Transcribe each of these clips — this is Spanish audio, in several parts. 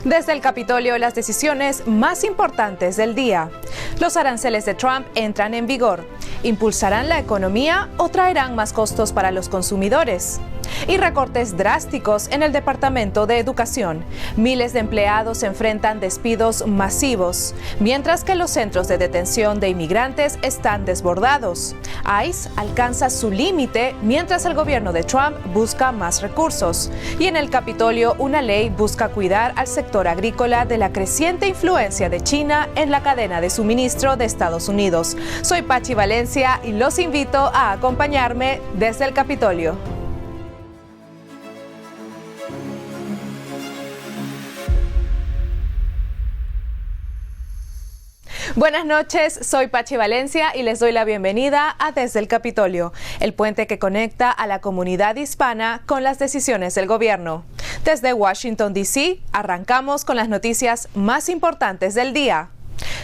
Desde el Capitolio, las decisiones más importantes del día. Los aranceles de Trump entran en vigor. ¿Impulsarán la economía o traerán más costos para los consumidores? Y recortes drásticos en el Departamento de Educación. Miles de empleados enfrentan despidos masivos, mientras que los centros de detención de inmigrantes están desbordados. ICE alcanza su límite mientras el gobierno de Trump busca más recursos. Y en el Capitolio, una ley busca cuidar al sector agrícola de la creciente influencia de China en la cadena de suministro de Estados Unidos. Soy Pachi Valencia y los invito a acompañarme desde el Capitolio. Buenas noches, soy Pachi Valencia y les doy la bienvenida a Desde el Capitolio, el puente que conecta a la comunidad hispana con las decisiones del gobierno. Desde Washington, D.C., arrancamos con las noticias más importantes del día.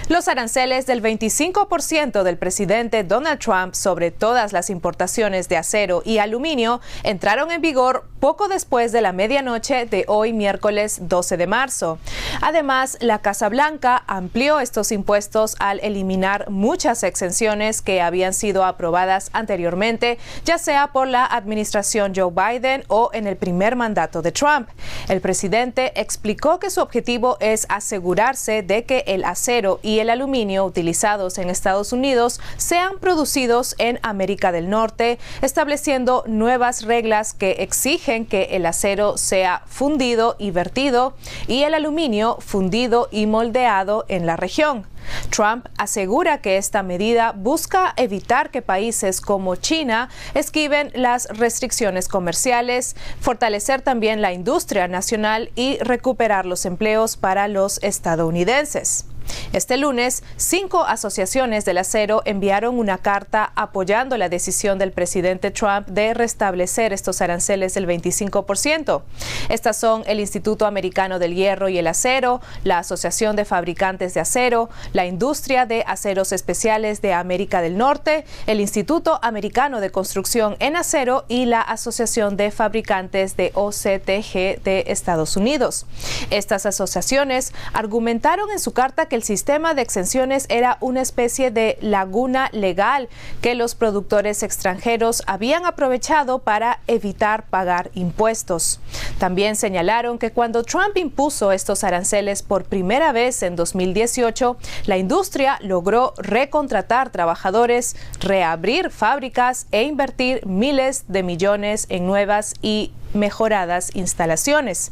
Los aranceles del 25% del presidente Donald Trump sobre todas las importaciones de acero y aluminio entraron en vigor poco después de la medianoche de hoy, miércoles 12 de marzo. Además, la Casa Blanca amplió estos impuestos al eliminar muchas exenciones que habían sido aprobadas anteriormente, ya sea por la administración Joe Biden o en el primer mandato de Trump. El presidente explicó que su objetivo es asegurarse de que el acero y el aluminio utilizados en Estados Unidos sean producidos en América del Norte, estableciendo nuevas reglas que exigen que el acero sea fundido y vertido y el aluminio fundido y moldeado en la región. Trump asegura que esta medida busca evitar que países como China esquiven las restricciones comerciales, fortalecer también la industria nacional y recuperar los empleos para los estadounidenses. Este lunes, 5 asociaciones del acero enviaron una carta apoyando la decisión del presidente Trump de restablecer estos aranceles del 25%. Estas son el Instituto Americano del Hierro y el Acero, la Asociación de Fabricantes de Acero, la Industria de Aceros Especiales de América del Norte, el Instituto Americano de Construcción en Acero y la Asociación de Fabricantes de OCTG de Estados Unidos. Estas asociaciones argumentaron en su carta que el sistema de exenciones era una especie de laguna legal que los productores extranjeros habían aprovechado para evitar pagar impuestos. También señalaron que cuando Trump impuso estos aranceles por primera vez en 2018, la industria logró recontratar trabajadores, reabrir fábricas e invertir miles de millones en nuevas y mejoradas instalaciones.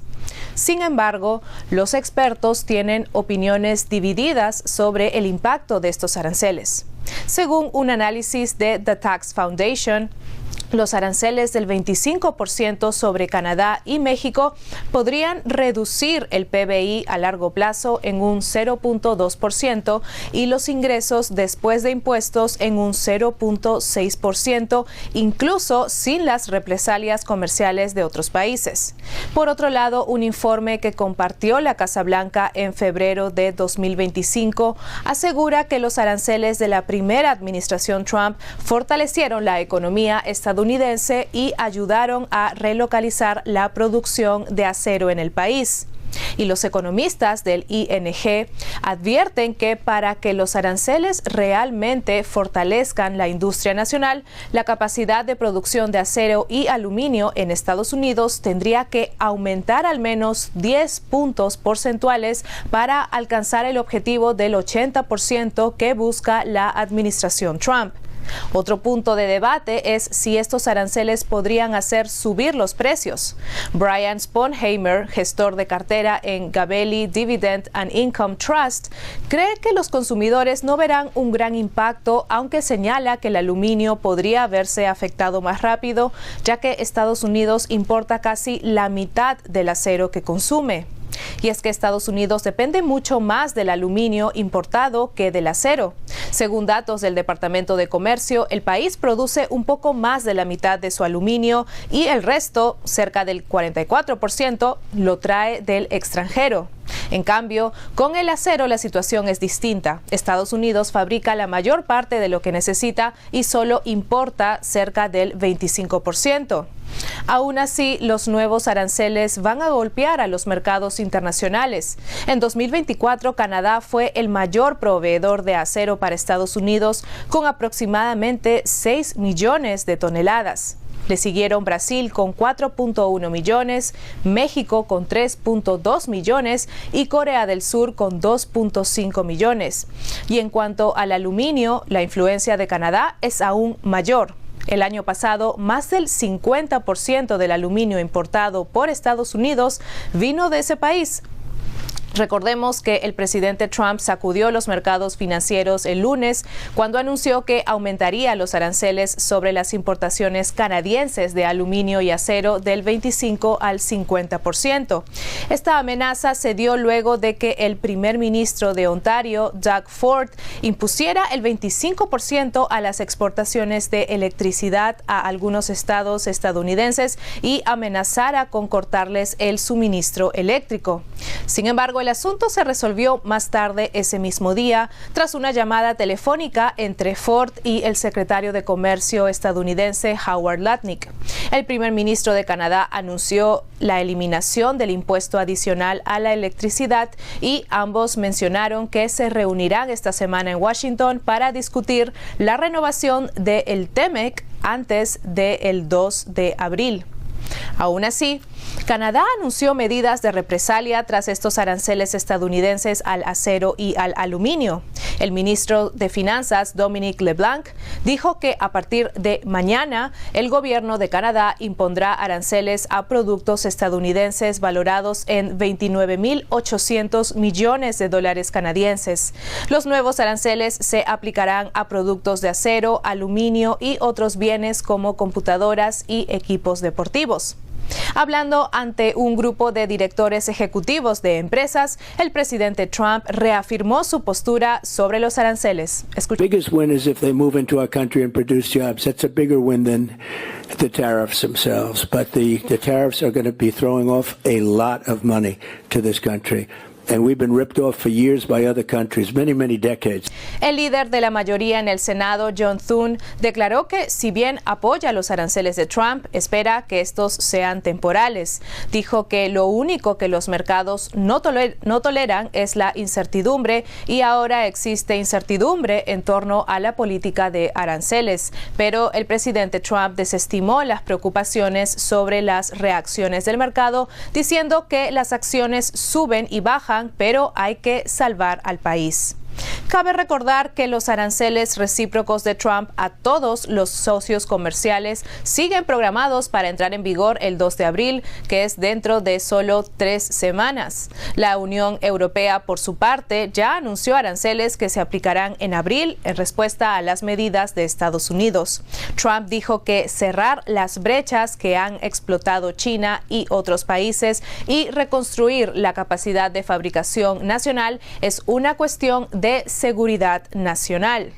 Sin embargo, los expertos tienen opiniones divididas sobre el impacto de estos aranceles. Según un análisis de The Tax Foundation, los aranceles del 25% sobre Canadá y México podrían reducir el PBI a largo plazo en un 0.2% y los ingresos después de impuestos en un 0.6%, incluso sin las represalias comerciales de otros países. Por otro lado, un informe que compartió la Casa Blanca en febrero de 2025 asegura que los aranceles de la primera administración Trump fortalecieron la economía estadounidense y ayudaron a relocalizar la producción de acero en el país. Y los economistas del ING advierten que para que los aranceles realmente fortalezcan la industria nacional, la capacidad de producción de acero y aluminio en Estados Unidos tendría que aumentar al menos 10 puntos porcentuales para alcanzar el objetivo del 80% que busca la administración Trump. Otro punto de debate es si estos aranceles podrían hacer subir los precios. Brian Sponheimer, gestor de cartera en Gabelli Dividend and Income Trust, cree que los consumidores no verán un gran impacto, aunque señala que el aluminio podría verse afectado más rápido, ya que Estados Unidos importa casi la mitad del acero que consume. Y es que Estados Unidos depende mucho más del aluminio importado que del acero. Según datos del Departamento de Comercio, el país produce un poco más de la mitad de su aluminio y el resto, cerca del 44%, lo trae del extranjero. En cambio, con el acero la situación es distinta. Estados Unidos fabrica la mayor parte de lo que necesita y solo importa cerca del 25%. Aún así, los nuevos aranceles van a golpear a los mercados internacionales. En 2024, Canadá fue el mayor proveedor de acero para Estados Unidos, con aproximadamente 6 millones de toneladas. Le siguieron Brasil con 4.1 millones, México con 3.2 millones y Corea del Sur con 2.5 millones. Y en cuanto al aluminio, la influencia de Canadá es aún mayor. El año pasado, más del 50% del aluminio importado por Estados Unidos vino de ese país. Recordemos que el presidente Trump sacudió los mercados financieros el lunes cuando anunció que aumentaría los aranceles sobre las importaciones canadienses de aluminio y acero del 25 al 50%. Esta amenaza se dio luego de que el primer ministro de Ontario, Doug Ford, impusiera el 25% a las exportaciones de electricidad a algunos estados estadounidenses y amenazara con cortarles el suministro eléctrico. Sin embargo, el asunto se resolvió más tarde ese mismo día tras una llamada telefónica entre Ford y el secretario de Comercio estadounidense Howard Lutnick. El primer ministro de Canadá anunció la eliminación del impuesto adicional a la electricidad y ambos mencionaron que se reunirán esta semana en Washington para discutir la renovación del TEMEC antes del 2 de abril. Aún así, Canadá anunció medidas de represalia tras estos aranceles estadounidenses al acero y al aluminio. El ministro de Finanzas, Dominic LeBlanc, dijo que a partir de mañana el gobierno de Canadá impondrá aranceles a productos estadounidenses valorados en 29.800 millones de dólares canadienses. Los nuevos aranceles se aplicarán a productos de acero, aluminio y otros bienes como computadoras y equipos deportivos. Hablando ante un grupo de directores ejecutivos de empresas, el presidente Trump reafirmó su postura sobre los aranceles. The biggest win is if they move into our country and produce jobs. That's a bigger win than the tariffs themselves. But the tariffs are going to be throwing off a lot of money to this country. And we've been ripped off for years by other countries, many decades. El líder de la mayoría en el Senado, John Thune, declaró que si bien apoya los aranceles de Trump, espera que estos sean temporales. Dijo que lo único que los mercados no toleran es la incertidumbre y ahora existe incertidumbre en torno a la política de aranceles. Pero el presidente Trump desestimó las preocupaciones sobre las reacciones del mercado, diciendo que las acciones suben y bajan, pero hay que salvar al país. Cabe recordar que los aranceles recíprocos de Trump a todos los socios comerciales siguen programados para entrar en vigor el 2 de abril, que es dentro de solo 3 semanas. La Unión Europea, por su parte, ya anunció aranceles que se aplicarán en abril en respuesta a las medidas de Estados Unidos. Trump dijo que cerrar las brechas que han explotado China y otros países y reconstruir la capacidad de fabricación nacional es una cuestión de seguridad nacional.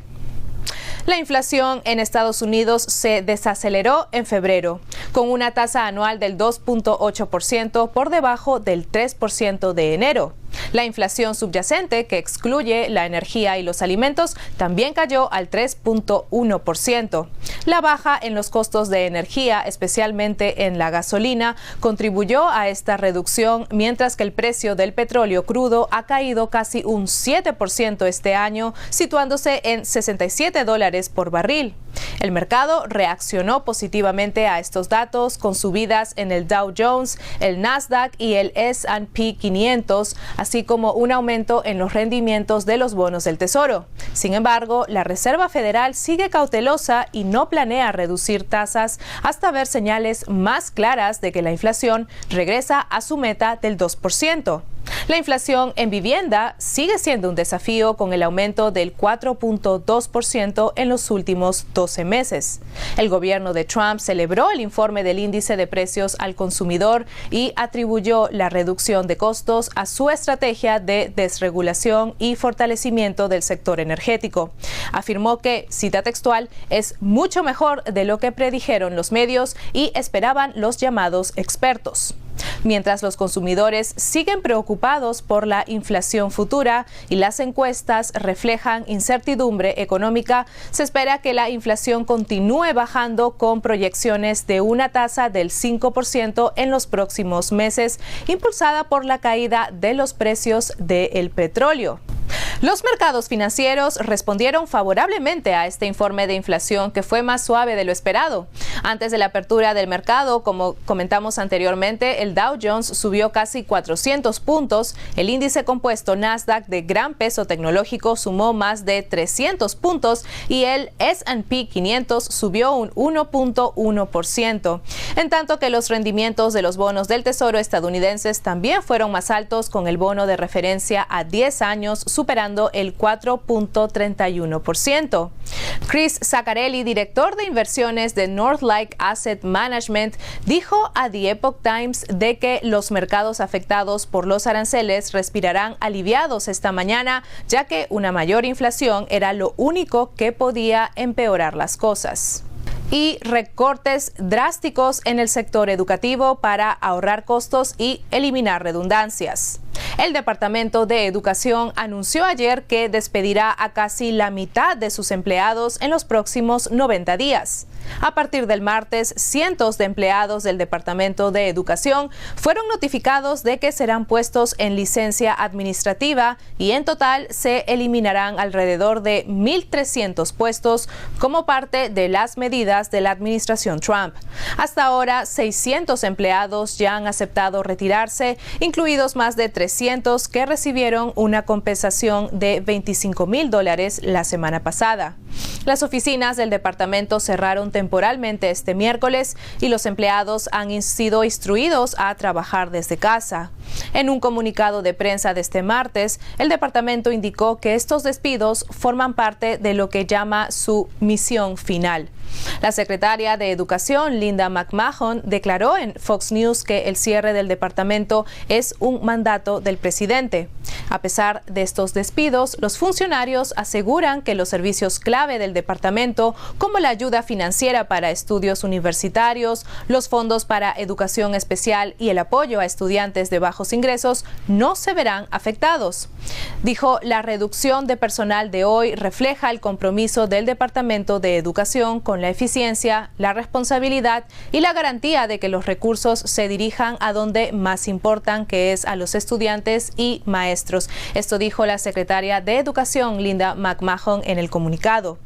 La inflación en Estados Unidos se desaceleró en febrero, con una tasa anual del 2.8% por debajo del 3% de enero. La inflación subyacente, que excluye la energía y los alimentos, también cayó al 3.1%. La baja en los costos de energía, especialmente en la gasolina, contribuyó a esta reducción, mientras que el precio del petróleo crudo ha caído casi un 7% este año, situándose en $67 por barril. El mercado reaccionó positivamente a estos datos con subidas en el Dow Jones, el Nasdaq y el S&P 500, así como un aumento en los rendimientos de los bonos del Tesoro. Sin embargo, la Reserva Federal sigue cautelosa y no planea reducir tasas hasta ver señales más claras de que la inflación regresa a su meta del 2%. La inflación en vivienda sigue siendo un desafío con el aumento del 4.2% en los últimos 12 meses. El gobierno de Trump celebró el informe del índice de precios al consumidor y atribuyó la reducción de costos a su estrategia de desregulación y fortalecimiento del sector energético. Afirmó que, cita textual, es mucho mejor de lo que predijeron los medios y esperaban los llamados expertos. Mientras los consumidores siguen preocupados por la inflación futura y las encuestas reflejan incertidumbre económica, se espera que la inflación continúe bajando con proyecciones de una tasa del 5% en los próximos meses, impulsada por la caída de los precios del petróleo. Los mercados financieros respondieron favorablemente a este informe de inflación, que fue más suave de lo esperado. Antes de la apertura del mercado, como comentamos anteriormente, el Dow Jones subió casi 400 puntos, el índice compuesto Nasdaq de gran peso tecnológico sumó más de 300 puntos y el S&P 500 subió un 1.1%, en tanto que los rendimientos de los bonos del Tesoro estadounidenses también fueron más altos, con el bono de referencia a 10 años superando el 4.31%. Chris Zaccarelli, director de inversiones de Northlight Asset Management, dijo a The Epoch Times de que los mercados afectados por los aranceles respirarán aliviados esta mañana, ya que una mayor inflación era lo único que podía empeorar las cosas. Y recortes drásticos en el sector educativo para ahorrar costos y eliminar redundancias. El Departamento de Educación anunció ayer que despedirá a casi la mitad de sus empleados en los próximos 90 días. A partir del martes, cientos de empleados del Departamento de Educación fueron notificados de que serán puestos en licencia administrativa y en total se eliminarán alrededor de 1.300 puestos como parte de las medidas de la administración Trump. Hasta ahora, 600 empleados ya han aceptado retirarse, incluidos más de 300 que recibieron una compensación de $25,000 la semana pasada. Las oficinas del departamento cerraron temporalmente este miércoles y los empleados han sido instruidos a trabajar desde casa. En un comunicado de prensa de este martes, el departamento indicó que estos despidos forman parte de lo que llama su misión final. La secretaria de Educación, Linda McMahon, declaró en Fox News que el cierre del departamento es un mandato del presidente. A pesar de estos despidos, los funcionarios aseguran que los servicios clave del departamento, como la ayuda financiera para estudios universitarios, los fondos para educación especial y el apoyo a estudiantes de bajos ingresos, no se verán afectados. Dijo, la reducción de personal de hoy refleja el compromiso del Departamento de Educación con la eficiencia, la responsabilidad y la garantía de que los recursos se dirijan a donde más importan, que es a los estudiantes y maestros. Esto dijo la secretaria de Educación, Linda McMahon, en el comunicado.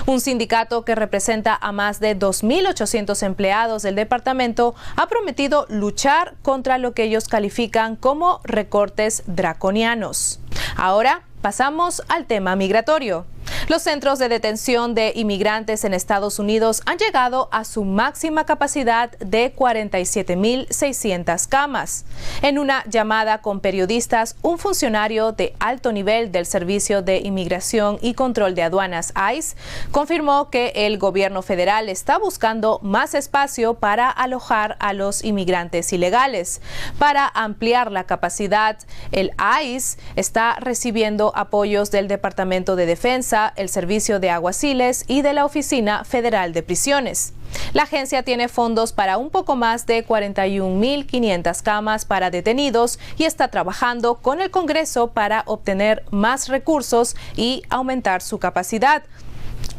Un sindicato que representa a más de 2.800 empleados del departamento ha prometido luchar contra lo que ellos califican como recortes draconianos. Ahora pasamos al tema migratorio. Los centros de detención de inmigrantes en Estados Unidos han llegado a su máxima capacidad de 47.600 camas. En una llamada con periodistas, un funcionario de alto nivel del Servicio de Inmigración y Control de Aduanas, ICE, confirmó que el gobierno federal está buscando más espacio para alojar a los inmigrantes ilegales. Para ampliar la capacidad, el ICE está recibiendo apoyos del Departamento de Defensa, el Servicio de Alguaciles y de la Oficina Federal de Prisiones. La agencia tiene fondos para un poco más de 41.500 camas para detenidos y está trabajando con el Congreso para obtener más recursos y aumentar su capacidad.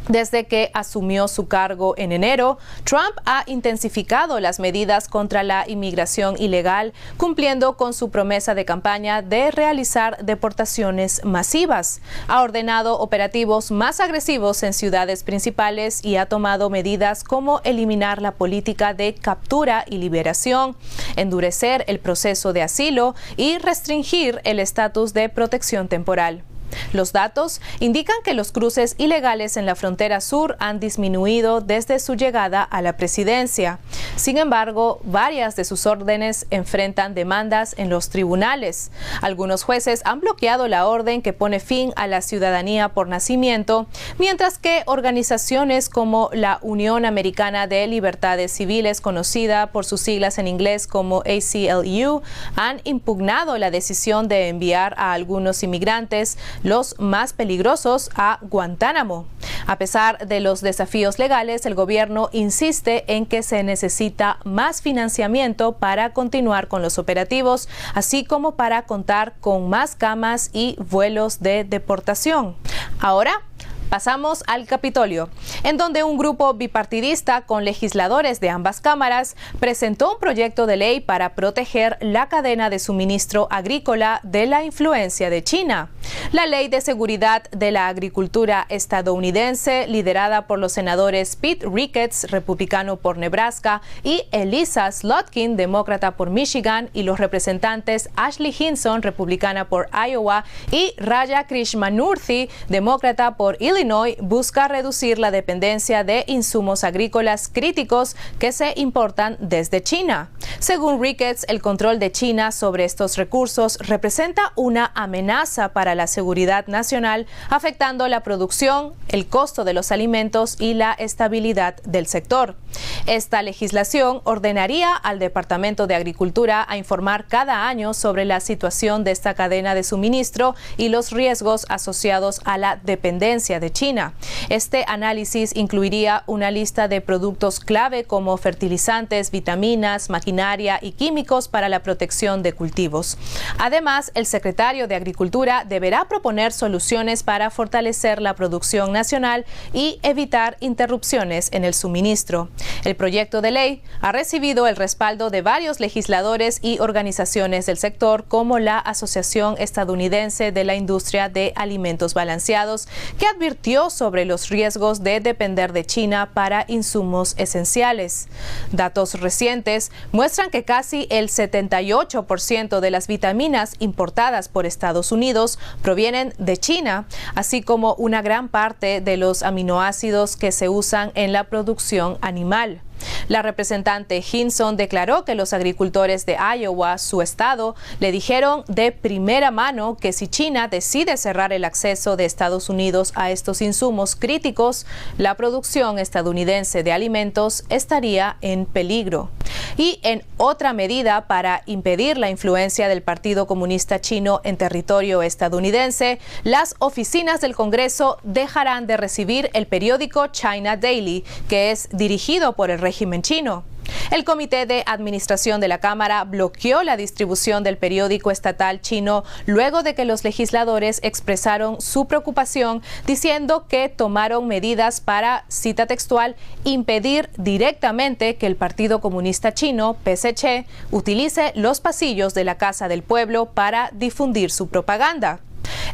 Desde que asumió su cargo en enero, Trump ha intensificado las medidas contra la inmigración ilegal, cumpliendo con su promesa de campaña de realizar deportaciones masivas. Ha ordenado operativos más agresivos en ciudades principales y ha tomado medidas como eliminar la política de captura y liberación, endurecer el proceso de asilo y restringir el estatus de protección temporal. Los datos indican que los cruces ilegales en la frontera sur han disminuido desde su llegada a la presidencia. Sin embargo, varias de sus órdenes enfrentan demandas en los tribunales. Algunos jueces han bloqueado la orden que pone fin a la ciudadanía por nacimiento, mientras que organizaciones como la Unión Americana de Libertades Civiles, conocida por sus siglas en inglés como ACLU, han impugnado la decisión de enviar a algunos inmigrantes, los más peligrosos, a Guantánamo. A pesar de los desafíos legales, el gobierno insiste en que se necesita más financiamiento para continuar con los operativos, así como para contar con más camas y vuelos de deportación. Ahora pasamos al Capitolio, en donde un grupo bipartidista con legisladores de ambas cámaras presentó un proyecto de ley para proteger la cadena de suministro agrícola de la influencia de China. La Ley de Seguridad de la Agricultura estadounidense, liderada por los senadores Pete Ricketts, republicano por Nebraska, y Elissa Slotkin, demócrata por Michigan, y los representantes Ashley Hinson, republicana por Iowa, y Raja Krishnamoorthi, demócrata por Illinois, busca reducir la dependencia de insumos agrícolas críticos que se importan desde China. Según Ricketts, el control de China sobre estos recursos representa una amenaza para la seguridad nacional, afectando la producción, el costo de los alimentos y la estabilidad del sector. Esta legislación ordenaría al Departamento de Agricultura a informar cada año sobre la situación de esta cadena de suministro y los riesgos asociados a la dependencia de China. Este análisis incluiría una lista de productos clave como fertilizantes, vitaminas, maquinaria y químicos para la protección de cultivos. Además, el secretario de Agricultura deberá proponer soluciones para fortalecer la producción nacional y evitar interrupciones en el suministro. El proyecto de ley ha recibido el respaldo de varios legisladores y organizaciones del sector, como la Asociación Estadounidense de la Industria de Alimentos Balanceados, que advirtió sobre los riesgos de depender de China para insumos esenciales. Datos recientes muestran que casi el 78% de las vitaminas importadas por Estados Unidos provienen de China, así como una gran parte de los aminoácidos que se usan en la producción animal. La representante Hinson declaró que los agricultores de Iowa, su estado, le dijeron de primera mano que si China decide cerrar el acceso de Estados Unidos a estos insumos críticos, la producción estadounidense de alimentos estaría en peligro. Y en otra medida para impedir la influencia del Partido Comunista Chino en territorio estadounidense, las oficinas del Congreso dejarán de recibir el periódico China Daily, que es dirigido por el régimen chino. El Comité de Administración de la Cámara bloqueó la distribución del periódico estatal chino luego de que los legisladores expresaron su preocupación, diciendo que tomaron medidas para, cita textual, impedir directamente que el Partido Comunista Chino, PCC, utilice los pasillos de la Casa del Pueblo para difundir su propaganda.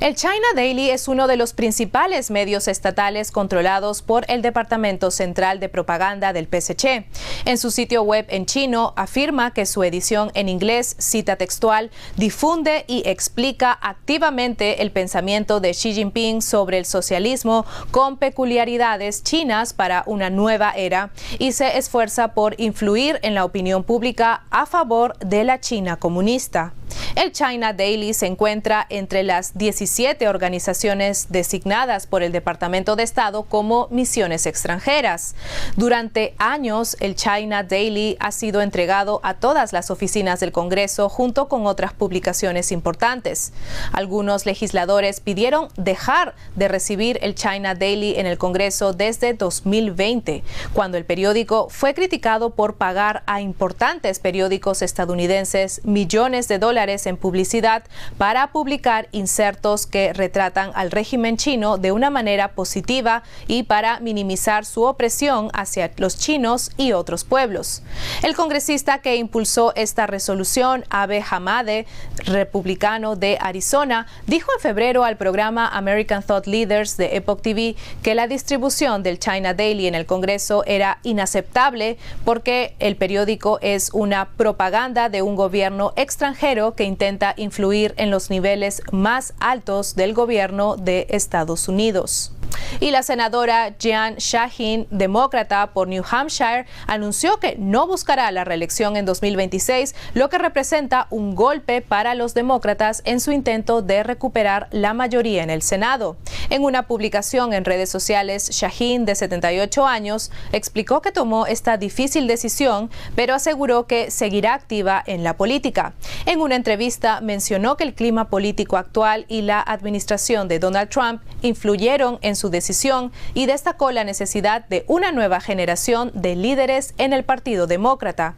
El China Daily es uno de los principales medios estatales controlados por el Departamento Central de Propaganda del PSC. En su sitio web en chino afirma que su edición en inglés, cita textual, difunde y explica activamente el pensamiento de Xi Jinping sobre el socialismo con peculiaridades chinas para una nueva era y se esfuerza por influir en la opinión pública a favor de la China comunista. El China Daily se encuentra entre las 17 organizaciones designadas por el Departamento de Estado como misiones extranjeras. Durante años, el China Daily ha sido entregado a todas las oficinas del Congreso junto con otras publicaciones importantes. Algunos legisladores pidieron dejar de recibir el China Daily en el Congreso desde 2020, cuando el periódico fue criticado por pagar a importantes periódicos estadounidenses millones de dólares en publicidad para publicar insertos que retratan al régimen chino de una manera positiva y para minimizar su opresión hacia los chinos y otros pueblos. El congresista que impulsó esta resolución, Abe Hamade, republicano de Arizona, dijo en febrero al programa American Thought Leaders de Epoch TV que la distribución del China Daily en el Congreso era inaceptable porque el periódico es una propaganda de un gobierno extranjero que intenta influir en los niveles más altos del gobierno de Estados Unidos. Y la senadora Jeanne Shaheen, demócrata por New Hampshire, anunció que no buscará la reelección en 2026, lo que representa un golpe para los demócratas en su intento de recuperar la mayoría en el Senado. En una publicación en redes sociales, Shaheen, de 78 años, explicó que tomó esta difícil decisión, pero aseguró que seguirá activa en la política. En una entrevista mencionó que el clima político actual y la administración de Donald Trump influyeron en su decisión y destacó la necesidad de una nueva generación de líderes en el Partido Demócrata.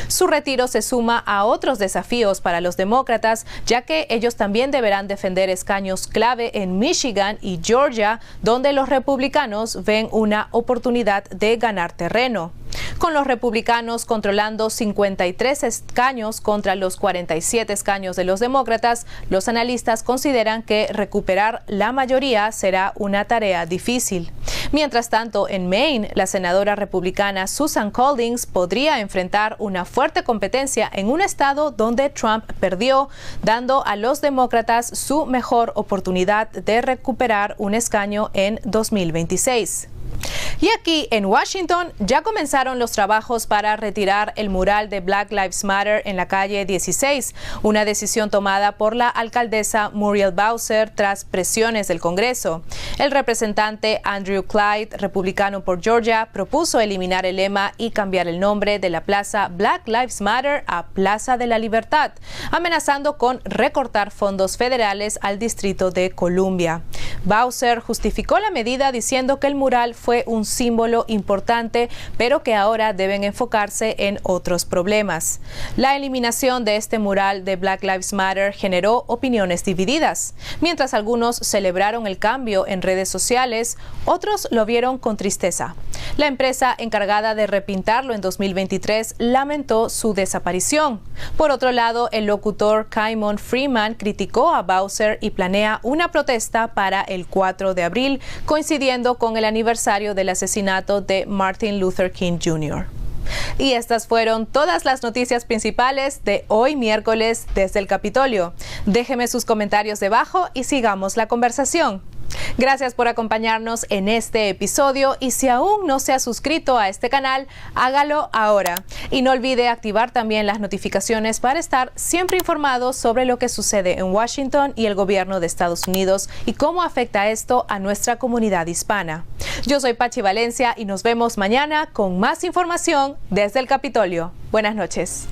Su retiro se suma a otros desafíos para los demócratas, ya que ellos también deberán defender escaños clave en Michigan y Georgia, donde los republicanos ven una oportunidad de ganar terreno. Con los republicanos controlando 53 escaños contra los 47 escaños de los demócratas, los analistas consideran que recuperar la mayoría será una tarea difícil. Mientras tanto, en Maine, la senadora republicana Susan Collins podría enfrentar una fuerte competencia en un estado donde Trump perdió, dando a los demócratas su mejor oportunidad de recuperar un escaño en 2026. Y aquí en Washington ya comenzaron los trabajos para retirar el mural de Black Lives Matter en la calle 16, una decisión tomada por la alcaldesa Muriel Bowser tras presiones del Congreso. El representante Andrew Clyde, republicano por Georgia, propuso eliminar el lema y cambiar el nombre de la plaza Black Lives Matter a Plaza de la Libertad, amenazando con recortar fondos federales al Distrito de Columbia. Bowser justificó la medida diciendo que el mural fue un símbolo importante, pero que ahora deben enfocarse en otros problemas. La eliminación de este mural de Black Lives Matter generó opiniones divididas. Mientras algunos celebraron el cambio en redes sociales, otros lo vieron con tristeza. La empresa encargada de repintarlo en 2023 lamentó su desaparición. Por otro lado, el locutor Kymon Freeman criticó a Bowser y planea una protesta para el 4 de abril, coincidiendo con el aniversario del asesinato de Martin Luther King Jr. Y estas fueron todas las noticias principales de hoy miércoles desde el Capitolio. Déjeme sus comentarios debajo y sigamos la conversación. Gracias por acompañarnos en este episodio y si aún no se ha suscrito a este canal, hágalo ahora. Y no olvide activar también las notificaciones para estar siempre informado sobre lo que sucede en Washington y el gobierno de Estados Unidos y cómo afecta esto a nuestra comunidad hispana. Yo soy Pachi Valencia y nos vemos mañana con más información desde el Capitolio. Buenas noches.